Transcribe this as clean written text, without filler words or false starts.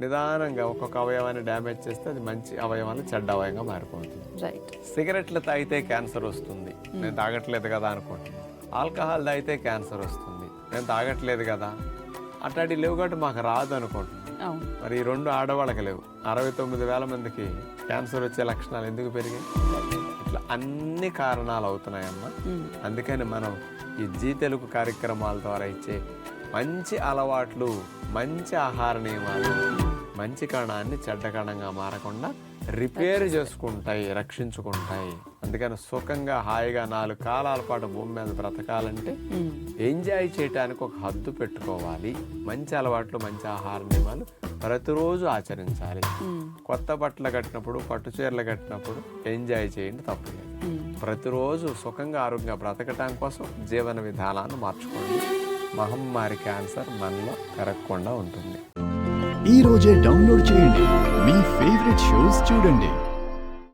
నిదానంగా ఒక్కొక్క అవయవాన్ని డ్యామేజ్ చేస్తే అది మంచి అవయవాన్ని చెడ్డ అవయంగా మారిపోతుంది. రైట్. సిగరెట్లు తాగితే క్యాన్సర్ వస్తుంది, నేను తాగట్లేదు కదా అనుకుంటున్నాను. ఆల్కహాల్ తాగితే క్యాన్సర్ వస్తుంది, నేను తాగట్లేదు కదా. అట్లాంటి లేవు కాబట్టి మాకు రాదు అనుకుంటున్నాను. మరి ఈ రెండు ఆడవాళ్ళకి లేవు. 69,000 మందికి క్యాన్సర్ వచ్చే లక్షణాలు ఎందుకు పెరిగాయి? ఇట్లా అన్ని కారణాలు అవుతున్నాయమ్మా. అందుకని మనం ఈ జీ తెలుగు కార్యక్రమాల ద్వారా ఇచ్చే మంచి అలవాట్లు, మంచి ఆహార నియమాలు మంచి కణాన్ని చెడ్డ కణంగా మారకుండా రిపేర్ చేసుకుంటాయి, రక్షించుకుంటాయి. అందుకని సుఖంగా హాయిగా 4 కాలాల పాటు భూమి మీద బ్రతకాలంటే ఎంజాయ్ చేయడానికి ఒక హద్దు పెట్టుకోవాలి. మంచి అలవాట్లు, మంచి ఆహార నియమాలు ప్రతిరోజు ఆచరించాలి. కొత్త బట్టలు కట్టినప్పుడు, పట్టు చీరలు కట్టినప్పుడు ఎంజాయ్ చేయండి, తప్పులేదు. ప్రతిరోజు సుఖంగా ఆరోగ్యంగా బ్రతకటం కోసం జీవన విధానాన్ని మార్చుకోండి. మహమ్మారి క్యాన్సర్ మనలో పెరగకుండా ఉంటుంది. ఈ రోజే డౌన్లోడ్ చేయండి, మీ ఫేవరెట్ షోస్ చూడండి.